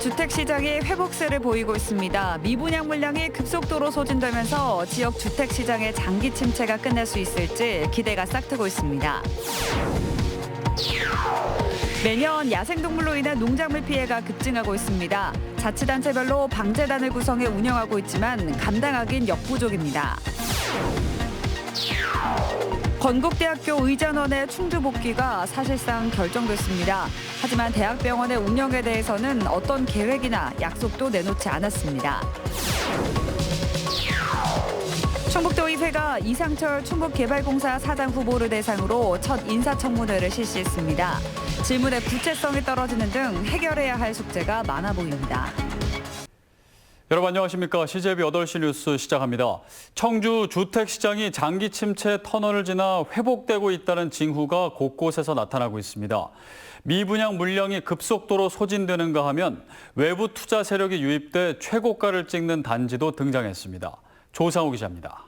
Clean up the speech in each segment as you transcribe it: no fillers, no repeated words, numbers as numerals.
주택 시장이 회복세를 보이고 있습니다. 미분양 물량이 급속도로 소진되면서 지역 주택 시장의 장기 침체가 끝날 수 있을지 기대가 싹트고 있습니다. 매년 야생동물로 인한 농작물 피해가 급증하고 있습니다. 자치단체별로 방제단을 구성해 운영하고 있지만 감당하긴 역부족입니다. 건국대학교 의전원의 충주 복귀가 사실상 결정됐습니다. 하지만 대학병원의 운영에 대해서는 어떤 계획이나 약속도 내놓지 않았습니다. 충북도의회가 이상철 충북개발공사 사장 후보를 대상으로 첫 인사청문회를 실시했습니다. 질문의 구체성이 떨어지는 등 해결해야 할 숙제가 많아 보입니다. 여러분 안녕하십니까. CJB 8시 뉴스 시작합니다. 청주 주택시장이 장기 침체 터널을 지나 회복되고 있다는 징후가 곳곳에서 나타나고 있습니다. 미분양 물량이 급속도로 소진되는가 하면 외부 투자 세력이 유입돼 최고가를 찍는 단지도 등장했습니다. 조상우 기자입니다.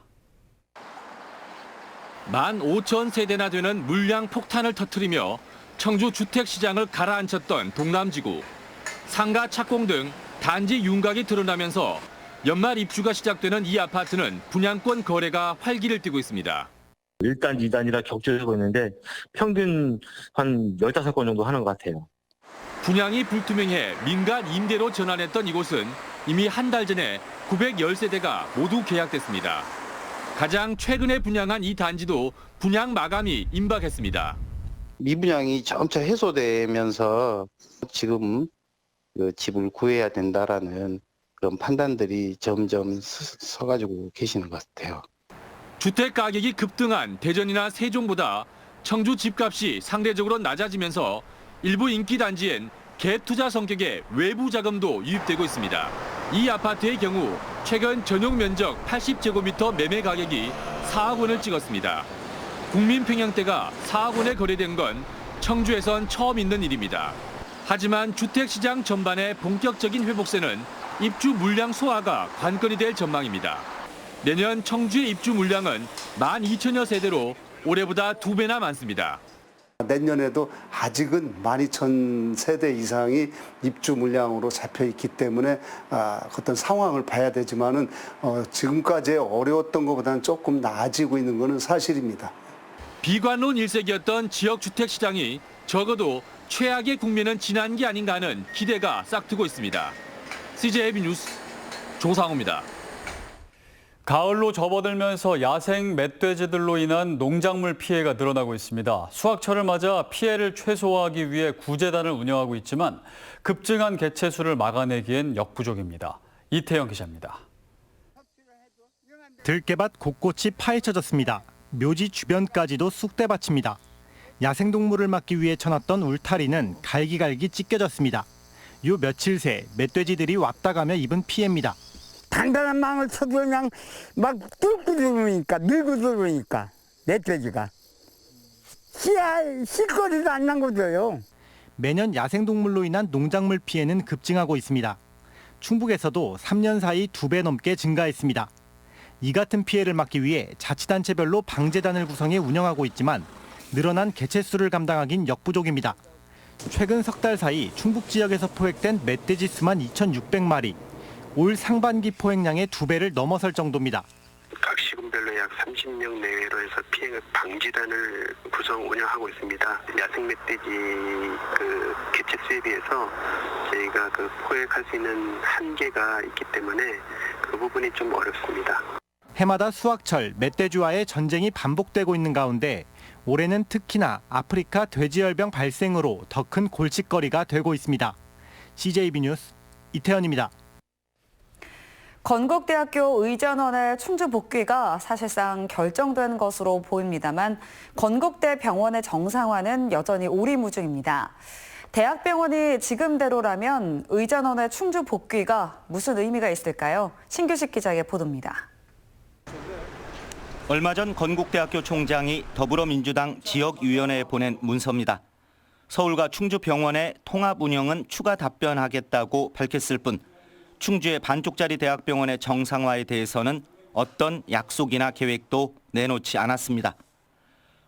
15,000세대나 되는 물량 폭탄을 터뜨리며 청주 주택시장을 가라앉혔던 동남지구. 상가 착공 등 단지 윤곽이 드러나면서 연말 입주가 시작되는 이 아파트는 분양권 거래가 활기를 띠고 있습니다. 1단, 2단이라 격주되고 있는데 평균 한 15건 정도 하는 것 같아요. 분양이 불투명해 민간 임대로 전환했던 이곳은 이미 한 달 전에 910세대가 모두 계약됐습니다. 가장 최근에 분양한 이 단지도 분양 마감이 임박했습니다. 미분양이 점차 해소되면서 지금 집을 구해야 된다라는 그런 판단들이 점점 서가지고 계시는 것 같아요. 주택 가격이 급등한 대전이나 세종보다 청주 집값이 상대적으로 낮아지면서 일부 인기 단지엔 갭 투자 성격의 외부 자금도 유입되고 있습니다. 이 아파트의 경우 최근 전용 면적 80제곱미터 매매 가격이 4억 원을 찍었습니다. 국민평형대가 4억 원에 거래된 건 청주에선 처음 있는 일입니다. 하지만 주택시장 전반의 본격적인 회복세는 입주 물량 소화가 관건이 될 전망입니다. 내년 청주의 입주 물량은 12,000여 세대로 올해보다 2배나 많습니다. 내년에도 아직은 12,000세대 이상이 입주 물량으로 잡혀 있기 때문에 어떤 상황을 봐야 되지만은 지금까지 어려웠던 것보다는 조금 나아지고 있는 것은 사실입니다. 비관론 일색이었던 지역 주택 시장이 적어도 최악의 국면은 지난 게 아닌가 하는 기대가 싹트고 있습니다. CJB 뉴스 조상우입니다. 가을로 접어들면서 야생 멧돼지들로 인한 농작물 피해가 늘어나고 있습니다. 수확철을 맞아 피해를 최소화하기 위해 구제단을 운영하고 있지만 급증한 개체 수를 막아내기엔 역부족입니다. 이태영 기자입니다. 들깨밭 곳곳이 파헤쳐졌습니다. 묘지 주변까지도 쑥대밭입니다. 야생동물을 막기 위해 쳐놨던 울타리는 갈기갈기 찢겨졌습니다. 요 며칠 새 멧돼지들이 왔다 가며 입은 피해입니다. 단단한 망을 쳐도 그냥 막 뚫고 들어오니까 밀고 들어오니까 멧돼지가 씨거리도 안 남겨줘요. 매년 야생동물로 인한 농작물 피해는 급증하고 있습니다. 충북에서도 3년 사이 2배 넘게 증가했습니다. 이 같은 피해를 막기 위해 자치단체별로 방제단을 구성해 운영하고 있지만 늘어난 개체 수를 감당하긴 역부족입니다. 최근 석 달 사이 충북 지역에서 포획된 멧돼지 수만 2,600마리. 올 상반기 포획량의 2배를 넘어설 정도입니다. 각 시군별로 약 30명 내외로 해서 피해 방지단을 구성 운영하고 있습니다. 야생 멧돼지 개체 수에 비해서 저희가 포획할 수 있는 한계가 있기 때문에 그 부분이 좀 어렵습니다. 해마다 수확철 멧돼지와의 전쟁이 반복되고 있는 가운데 올해는 특히나 아프리카 돼지열병 발생으로 더 큰 골칫거리가 되고 있습니다. CJB 뉴스 이태현입니다. 건국대학교 의전원의 충주 복귀가 사실상 결정된 것으로 보입니다만 건국대 병원의 정상화는 여전히 오리무중입니다. 대학병원이 지금대로라면 의전원의 충주 복귀가 무슨 의미가 있을까요? 신규식 기자의 보도입니다. 얼마 전 건국대학교 총장이 더불어민주당 지역위원회에 보낸 문서입니다. 서울과 충주병원의 통합 운영은 추가 답변하겠다고 밝혔을 뿐 충주의 반쪽짜리 대학병원의 정상화에 대해서는 어떤 약속이나 계획도 내놓지 않았습니다.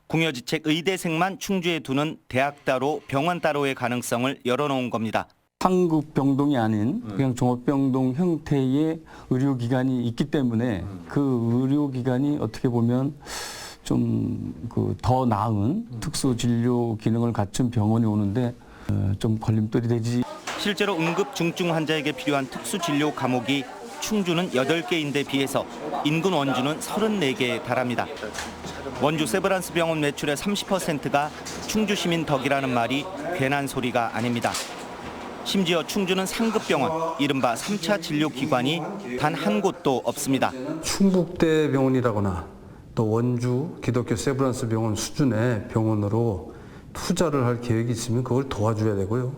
공여지책 의대생만 충주에 두는 대학 따로 병원 따로의 가능성을 열어놓은 겁니다. 상급 병동이 아닌 그냥 종합병동 형태의 의료기관이 있기 때문에 그 의료기관이 어떻게 보면 좀 더 나은 특수진료 기능을 갖춘 병원이 오는데 좀 걸림돌이 되지. 실제로 응급 중증 환자에게 필요한 특수진료 과목이 충주는 8개인데 비해서 인근 원주는 34개에 달합니다. 원주 세브란스 병원 매출의 30%가 충주 시민 덕이라는 말이 괜한 소리가 아닙니다. 심지어 충주는 상급 병원, 이른바 3차 진료기관이 단 한 곳도 없습니다. 충북대 병원이라거나 또 원주 기독교 세브란스 병원 수준의 병원으로 투자를 할 계획이 있으면 그걸 도와줘야 되고요.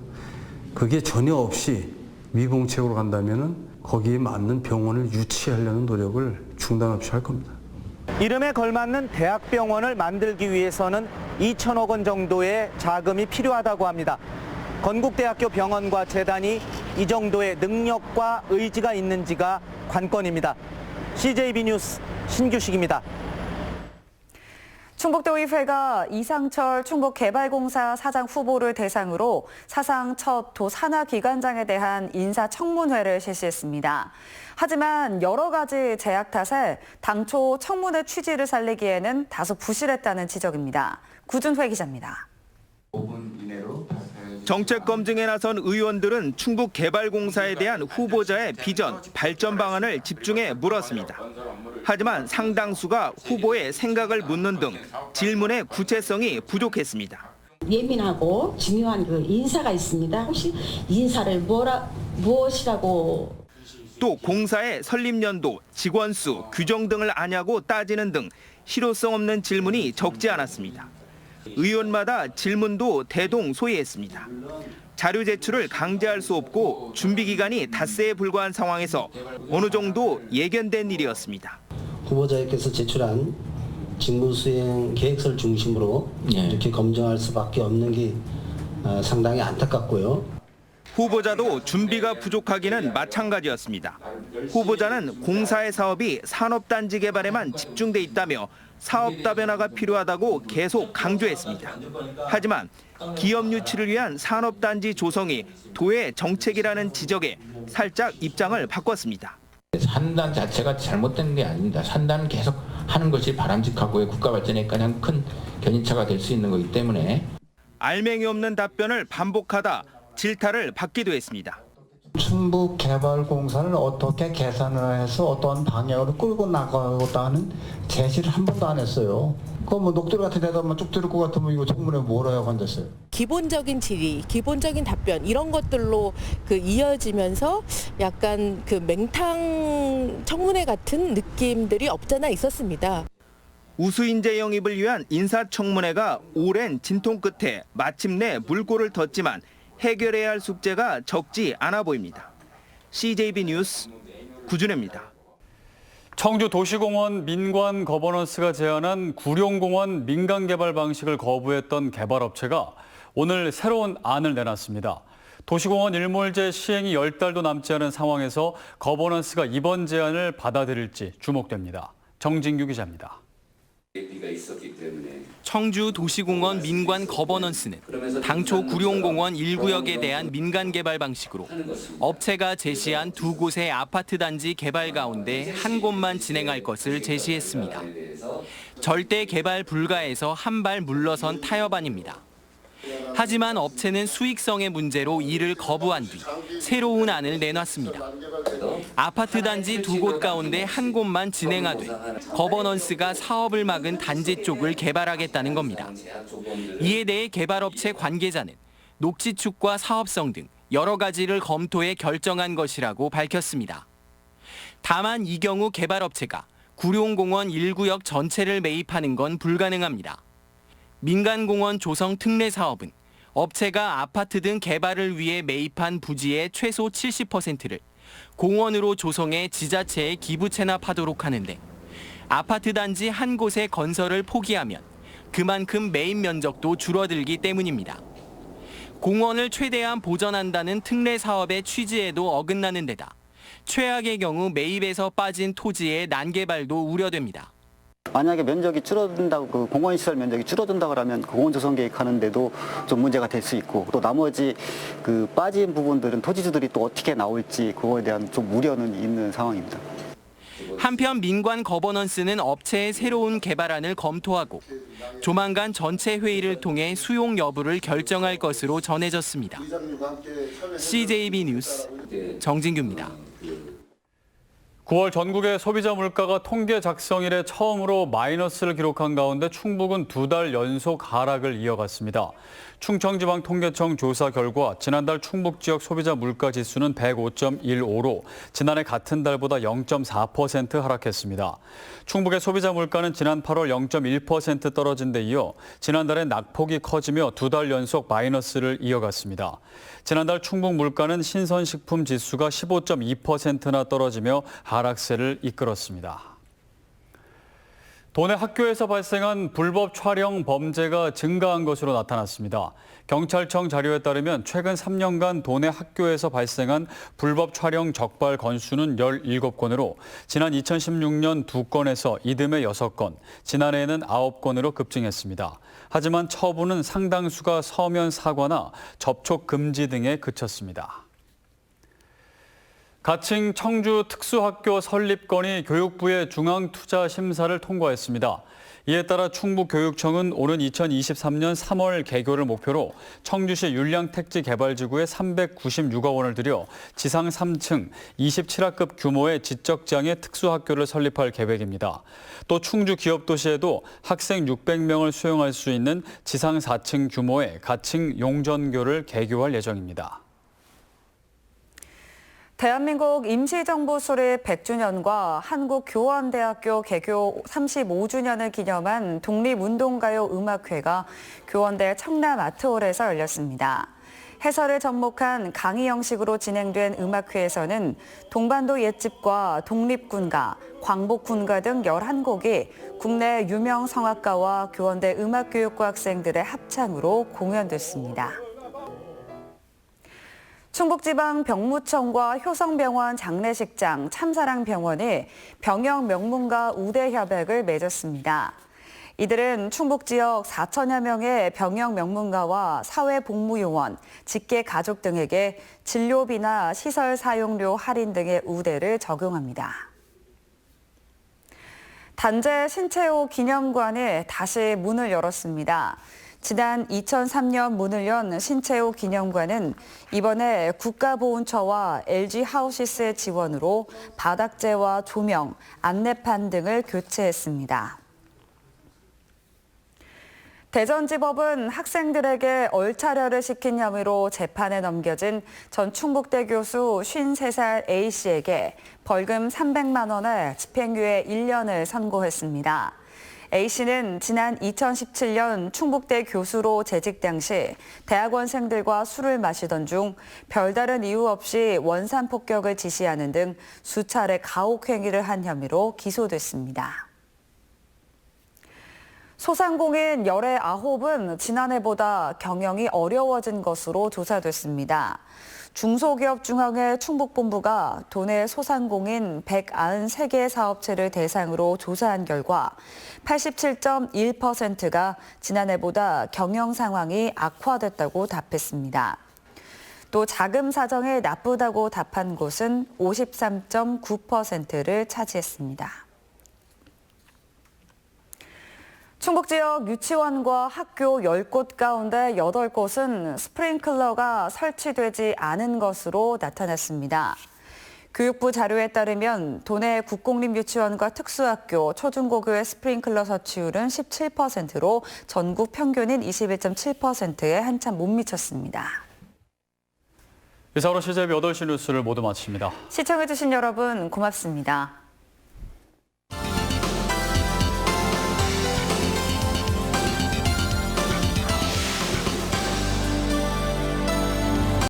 그게 전혀 없이 미봉책으로 간다면은 거기에 맞는 병원을 유치하려는 노력을 중단 없이 할 겁니다. 이름에 걸맞는 대학병원을 만들기 위해서는 2천억 원 정도의 자금이 필요하다고 합니다. 건국대학교 병원과 재단이 이 정도의 능력과 의지가 있는지가 관건입니다. CJB 뉴스 신규식입니다. 충북도의회가 이상철 충북개발공사 사장 후보를 대상으로 사상 첫 도 산하기관장에 대한 인사청문회를 실시했습니다. 하지만 여러 가지 제약 탓에 당초 청문회 취지를 살리기에는 다소 부실했다는 지적입니다. 구준회 기자입니다. 정책 검증에 나선 의원들은 충북개발공사에 대한 후보자의 비전, 발전 방안을 집중해 물었습니다. 하지만 상당수가 후보의 생각을 묻는 등 질문의 구체성이 부족했습니다. 예민하고 중요한 그 인사가 있습니다. 혹시 인사를 무엇이라고? 또 공사의 설립 연도, 직원 수, 규정 등을 아냐고 따지는 등 실효성 없는 질문이 적지 않았습니다. 의원마다 질문도 대동소이했습니다. 자료 제출을 강제할 수 없고 준비 기간이 닷새에 불과한 상황에서 어느 정도 예견된 일이었습니다. 후보자께서 제출한 직무수행 계획서를 중심으로 이렇게 검증할 수밖에 없는 게 상당히 안타깝고요. 후보자도 준비가 부족하기는 마찬가지였습니다. 후보자는 공사의 사업이 산업단지 개발에만 집중돼 있다며 사업 다변화가 필요하다고 계속 강조했습니다. 하지만 기업 유치를 위한 산업단지 조성이 도의 정책이라는 지적에 살짝 입장을 바꿨습니다. 산단 자체가 잘못된 게 아닙니다. 산단은 계속 하는 것이 바람직하고요. 국가 발전에 가장 큰 견인차가 될 수 있는 거기 때문에. 알맹이 없는 답변을 반복하다 질타를 받기도 했습니다. 충북개발공사를 어떻게 계산을 해서 어떤 방향으로 끌고 나가겠다는 제시를 한 번도 안 했어요. 그거 뭐 녹두리 같은 대답만 쭉 들을 것 같으면 이거 청문회 뭐라고 한댔어요. 기본적인 질의, 기본적인 답변 이런 것들로 이어지면서 약간 맹탕 청문회 같은 느낌들이 없잖아 있었습니다. 우수인재 영입을 위한 인사청문회가 오랜 진통 끝에 마침내 물꼬를 텄지만 해결해야 할 숙제가 적지 않아 보입니다. CJB 뉴스 구준혜입니다. 청주 도시공원 민관 거버넌스가 제안한 구룡공원 민간개발 방식을 거부했던 개발업체가 오늘 새로운 안을 내놨습니다. 도시공원 일몰제 시행이 10달도 남지 않은 상황에서 거버넌스가 이번 제안을 받아들일지 주목됩니다. 정진규 기자입니다. 청주 도시공원 민관 거버넌스는 당초 구룡공원 1구역에 대한 민간 개발 방식으로 업체가 제시한 두 곳의 아파트 단지 개발 가운데 한 곳만 진행할 것을 제시했습니다. 절대 개발 불가에서 한 발 물러선 타협안입니다. 하지만 업체는 수익성의 문제로 이를 거부한 뒤 새로운 안을 내놨습니다. 아파트 단지 두 곳 가운데 한 곳만 진행하되 거버넌스가 사업을 막은 단지 쪽을 개발하겠다는 겁니다. 이에 대해 개발업체 관계자는 녹지축과 사업성 등 여러 가지를 검토해 결정한 것이라고 밝혔습니다. 다만 이 경우 개발업체가 구룡공원 1구역 전체를 매입하는 건 불가능합니다. 민간공원 조성 특례 사업은 업체가 아파트 등 개발을 위해 매입한 부지의 최소 70%를 공원으로 조성해 지자체에 기부 체납하도록 하는데 아파트 단지 한 곳의 건설을 포기하면 그만큼 매입 면적도 줄어들기 때문입니다. 공원을 최대한 보전한다는 특례 사업의 취지에도 어긋나는 데다 최악의 경우 매입에서 빠진 토지의 난개발도 우려됩니다. 만약에 면적이 줄어든다고, 그 공원시설 면적이 줄어든다고 하면 공원조성 계획하는데도 좀 문제가 될 수 있고, 또 나머지 그 빠진 부분들은 토지주들이 또 어떻게 나올지 그거에 대한 좀 우려는 있는 상황입니다. 한편 민관 거버넌스는 업체의 새로운 개발안을 검토하고 조만간 전체 회의를 통해 수용 여부를 결정할 것으로 전해졌습니다. CJB 뉴스 정진규입니다. 9월 전국의 소비자 물가가 통계 작성 이래 처음으로 마이너스를 기록한 가운데 충북은 2달 연속 하락을 이어갔습니다. 충청지방통계청 조사 결과 지난달 충북 지역 소비자 물가 지수는 105.15로 지난해 같은 달보다 0.4% 하락했습니다. 충북의 소비자 물가는 지난 8월 0.1% 떨어진 데 이어 지난달엔 낙폭이 커지며 2달 연속 마이너스를 이어갔습니다. 지난달 충북 물가는 신선식품 지수가 15.2%나 떨어지며 하락세를 이끌었습니다. 도내 학교에서 발생한 불법 촬영 범죄가 증가한 것으로 나타났습니다. 경찰청 자료에 따르면 최근 3년간 도내 학교에서 발생한 불법 촬영 적발 건수는 17건으로 지난 2016년 2건에서 이듬해 6건, 지난해에는 9건으로 급증했습니다. 하지만 처분은 상당수가 서면 사과나 접촉 금지 등에 그쳤습니다. 가칭 청주 특수학교 설립 건이 교육부의 중앙투자심사를 통과했습니다. 이에 따라 충북교육청은 오는 2023년 3월 개교를 목표로 청주시 율량택지개발지구에 396억 원을 들여 지상 3층 27학급 규모의 지적장애 특수학교를 설립할 계획입니다. 또 충주 기업도시에도 학생 600명을 수용할 수 있는 지상 4층 규모의 가칭 용전교를 개교할 예정입니다. 대한민국 임시정부 수립 100주년과 한국교원대학교 개교 35주년을 기념한 독립운동가요 음악회가 교원대 청남 아트홀에서 열렸습니다. 해설을 접목한 강의 형식으로 진행된 음악회에서는 동반도 옛집과 독립군가, 광복군가 등 11곡이 국내 유명 성악가와 교원대 음악교육과 학생들의 합창으로 공연됐습니다. 충북지방 병무청과 효성병원 장례식장, 참사랑병원이 병역 명문가 우대 협약을 맺었습니다. 이들은 충북 지역 4천여 명의 병역 명문가와 사회복무요원, 직계가족 등에게 진료비나 시설 사용료 할인 등의 우대를 적용합니다. 단재 신채호 기념관이 다시 문을 열었습니다. 지난 2003년 문을 연 신채호 기념관은 이번에 국가보훈처와 LG하우시스의 지원으로 바닥재와 조명, 안내판 등을 교체했습니다. 대전지법은 학생들에게 얼차려를 시킨 혐의로 재판에 넘겨진 전 충북대 교수 53살 A씨에게 벌금 300만 원에 집행유예 1년을 선고했습니다. A씨는 지난 2017년 충북대 교수로 재직 당시 대학원생들과 술을 마시던 중 별다른 이유 없이 원산 폭격을 지시하는 등 수차례 가혹 행위를 한 혐의로 기소됐습니다. 소상공인 19은 지난해보다 경영이 어려워진 것으로 조사됐습니다. 중소기업중앙회 충북본부가 도내 소상공인 193개 사업체를 대상으로 조사한 결과 87.1%가 지난해보다 경영 상황이 악화됐다고 답했습니다. 또 자금 사정이 나쁘다고 답한 곳은 53.9%를 차지했습니다. 충북 지역 유치원과 학교 10곳 가운데 8곳은 스프링클러가 설치되지 않은 것으로 나타났습니다. 교육부 자료에 따르면 도내 국공립유치원과 특수학교, 초중고교의 스프링클러 설치율은 17%로 전국 평균인 21.7%에 한참 못 미쳤습니다. 이상으로 CJB 8시 뉴스를 모두 마칩니다. 시청해주신 여러분 고맙습니다.